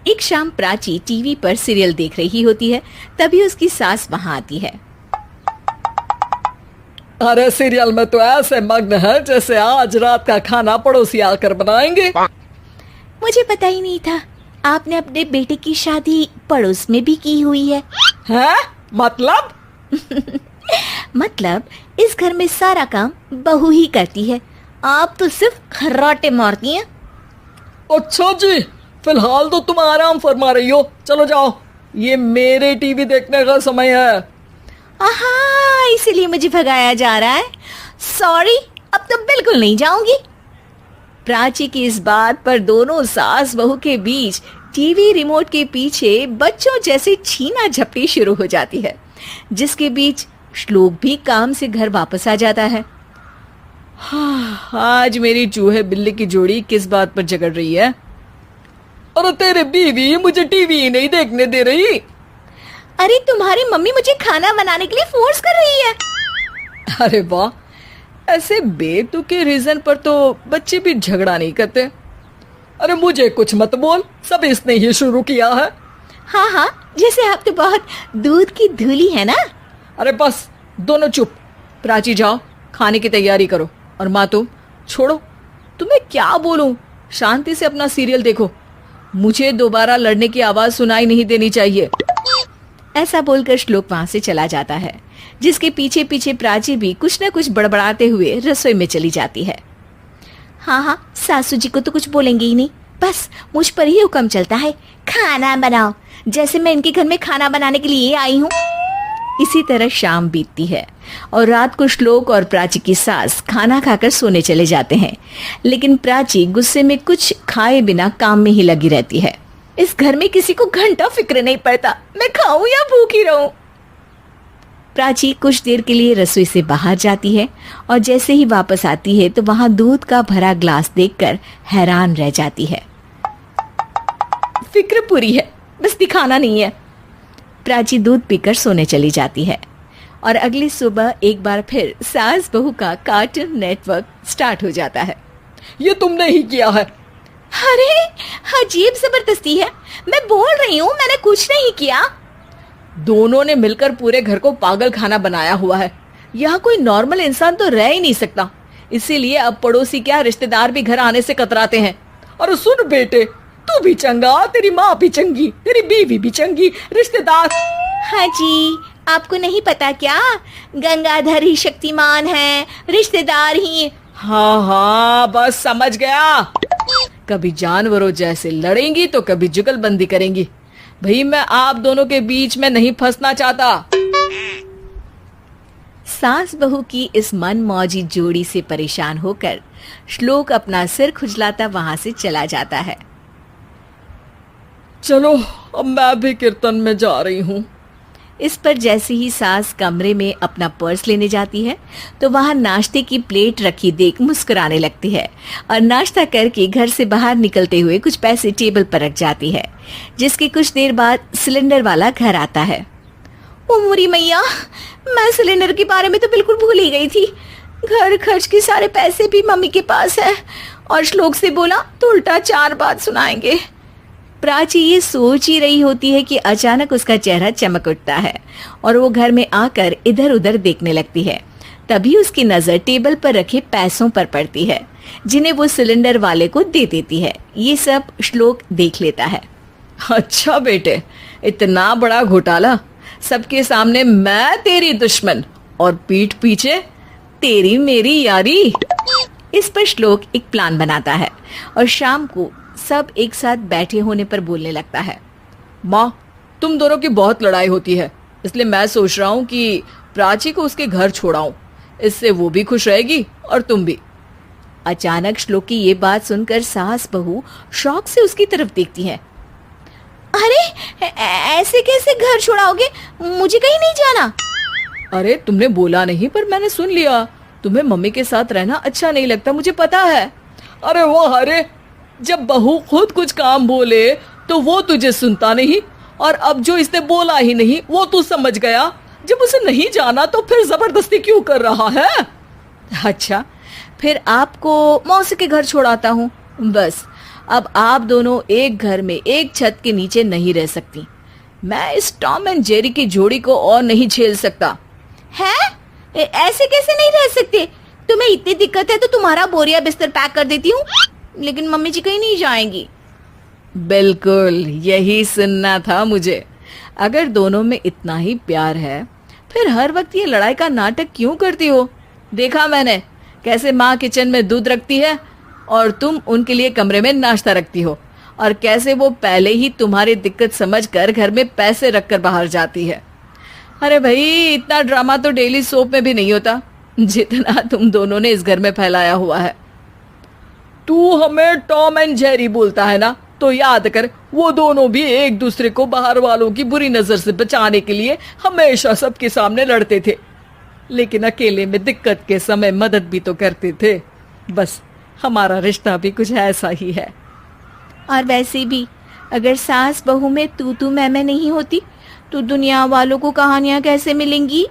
एक शाम प्राची टीवी पर सीरियल देख रही होती है। तभी उसकी सास वहां आती है। अरे सीरियल में तो ऐसे मग्न है जैसे आज रात का खाना पड़ोसी आकर बनाएंगे। मुझे पता ही नहीं था आपने अपने बेटे की शादी पड़ोस में भी की हुई है। हैं? मतलब? मतलब इस घर में सारा काम बहू ही करती है, आप तो सिर्फ खर्राटे मारती हैं। अच्छा जी, फिलहाल तो तुम आराम फरमा रही हो, चलो जाओ, ये मेरे टीवी देखने का समय है। आहा, इसीलिए मुझे भगाया जा रहा है। सॉरी, अब तो बिल्कुल नहीं जाऊंगी। प्राची की इस बात पर दोनों सास बहू के बीच टीवी रिमोट के पीछे बच्चों जैसे छीना झपटी शुरू हो जाती है, जिसके बीच श्लोक भी काम से घर वापस आ जाता है। आज मेरी चूहे बिल्ली की जोड़ी किस बात पर झगड़ रही है? अरे तेरे बीवी मुझे टीवी नहीं देखने दे रही। अरे तुम्हारी मम्मी मुझे खाना बनाने के लिए फोर्स कर रही है। अरे वाह, ऐसे बेतुके रीजन पर तो बच्चे भी झगड़ा नहीं करते। अरे मुझे कुछ मत बोल, सब इसने ही शुरू किया है। हाँ हाँ, जैसे आप तो बहुत दूध की धूली है ना। अरे बस, दोनों चुप। प्राची जाओ, खाने की तैयारी करो। और माँ तुम छोड़ो, तुम्हें क्या बोलूं, शांति से अपना सीरियल देखो, मुझे दोबारा लड़ने की आवाज सुनाई नहीं देनी चाहिए। ऐसा बोलकर श्लोक वहां से चला जाता है, जिसके पीछे पीछे प्राची भी कुछ न कुछ बड़बड़ाते हुए रसोई में चली जाती है। हाँ हाँ, सासू जी को तो कुछ बोलेंगे ही नहीं, बस मुझ पर ही हुक्म चलता है, खाना बनाओ, जैसे मैं इनके घर में खाना बनाने के लिए आई हूँ। इसी तरह शाम बीतती है और रात को श्लोक और प्राची की सास खाना खाकर सोने चले जाते हैं, लेकिन प्राची गुस्से में कुछ खाए बिना काम में ही लगी रहती है। इस घर में किसी को घंटा फिक्र नहीं पड़ता, मैं खाऊं या भूखी रहूं। प्राची कुछ देर के लिए रसोई से बाहर जाती है और जैसे ही वापस आती है तो वहां दूध का भरा ग्लास देखकर हैरान रह जाती है। फिक्र पूरी है, बस दिखाना नहीं है। प्राची दूध पीकर सोने चली जाती है और अगली सुबह एक बार फिर सास बहू का कार्टून नेटवर्क स्टार्ट हो जाता है। ये तुमने ही किया है। अरे अजीब जबरदस्ती है, मैं बोल रही हूँ मैंने कुछ नहीं किया। दोनों ने मिलकर पूरे घर को पागल खाना बनाया हुआ है। यहाँ कोई नॉर्मल इंसान तो रह ही नहीं सकता, इसीलिए अब पड़ोसी क्या रिश्तेदार भी घर आने से कतराते हैं। और सुन बेटे, तू भी चंगा, तेरी माँ भी चंगी, तेरी बीवी भी चंगी, रिश्तेदार। हाँ जी, आपको नहीं पता क्या, गंगाधर ही शक्तिमान है, रिश्तेदार ही। हाँ हाँ, बस समझ गया। कभी जानवरों जैसे लड़ेंगी तो कभी जुगलबंदी करेंगी। भाई मैं आप दोनों के बीच में नहीं फंसना चाहता। सास बहू की इस मनमौजी जोड़ी से परेशान होकर श्लोक अपना सिर खुजलाता वहां से चला जाता है। चलो अब मैं भी कीर्तन में जा रही हूँ। इस पर जैसे ही सास कमरे में अपना पर्स लेने जाती है तो वहां नाश्ते की प्लेट रखी देख मुस्कुराने लगती है और नाश्ता करके घर से बाहर निकलते हुए कुछ पैसे टेबल पर रख जाती है, जिसके कुछ देर बाद सिलेंडर वाला घर आता है। ओ मोरी मैया, मैं सिलेंडर के बारे में तो बिल्कुल भूल ही गई थी। घर खर्च के सारे पैसे भी मम्मी के पास है और श्लोक से बोला तो उल्टा 4 बात सुनाएंगे। प्राची ये सोच ही रही होती है कि अचानक उसका चेहरा चमक उठता है और वो घर में आकर इधर उधर देखने लगती है। तभी उसकी नजर टेबल पर रखे पैसों पर पड़ती है, जिन्हें वो सिलेंडर वाले को दे देती है। ये सब श्लोक देख लेता है। अच्छा बेटे, इतना बड़ा घोटाला, सबके सामने मैं तेरी दुश्मन और पीठ पीछे तेरी मेरी यारी। इस पर श्लोक एक प्लान बनाता है और शाम को सब एक साथ बैठे होने पर बोलने लगता है। माँ, तुम दोनों की बहुत लड़ाई होती है, इसलिए मैं सोच रहा हूँ कि प्राची को उसके घर छोड़ाऊं, इससे वो भी खुश रहेगी और तुम भी। अचानक श्लोक की ये बात सुनकर सास बहू शौक से उसकी तरफ देखती हैं। अरे ऐसे कैसे घर छोड़ाओगे, मुझे कहीं नहीं जाना। अरे तुमने बोला नहीं पर मैंने सुन लिया, तुम्हें मम्मी के साथ रहना अच्छा नहीं लगता, मुझे पता है। अरे वो अरे, जब बहू खुद कुछ काम बोले तो वो तुझे सुनता नहीं, और अब जो इसने बोला ही नहीं वो तू समझ गया। जब उसे नहीं जाना तो फिर जबरदस्ती क्यों कर रहा है? अच्छा, फिर आपको मौसी के घर छोड़ाता हूँ, बस अब आप दोनों एक घर में एक छत के नीचे नहीं रह सकती। मैं इस टॉम एंड जेरी की जोड़ी को और नहीं झेल सकता। है? ऐसे कैसे नहीं रह सकते? तुम्हें इतनी दिक्कत है तो तुम्हारा बोरिया बिस्तर पैक कर देती हूँ, लेकिन मम्मी जी कहीं नहीं जाएंगी। बिल्कुल यही सुनना था मुझे। अगर दोनों में इतना ही प्यार है फिर हर वक्त ये लड़ाई का नाटक क्यों करती हो? देखा मैंने कैसे माँ किचन में दूध रखती है और तुम उनके लिए कमरे में नाश्ता रखती हो, और कैसे वो पहले ही तुम्हारी दिक्कत समझकर घर में पैसे रखकर बाहर जाती है। अरे भाई, इतना ड्रामा तो डेली सोप में भी नहीं होता जितना तुम दोनों ने इस घर में फैलाया हुआ है। तू हमें टॉम एंड जेरी बोलता है ना, तो याद कर वो दोनों भी एक दूसरे को बाहर वालों की बुरी नजर से बचाने के लिए हमेशा सबके सामने लड़ते थे, लेकिन अकेले में दिक्कत के समय मदद भी तो करते थे। बस हमारा रिश्ता भी कुछ ऐसा ही है। और वैसे भी अगर सास बहू में तू मैं नहीं होती तो दुनिया वालों को कहानियां कैसे मिलेंगी?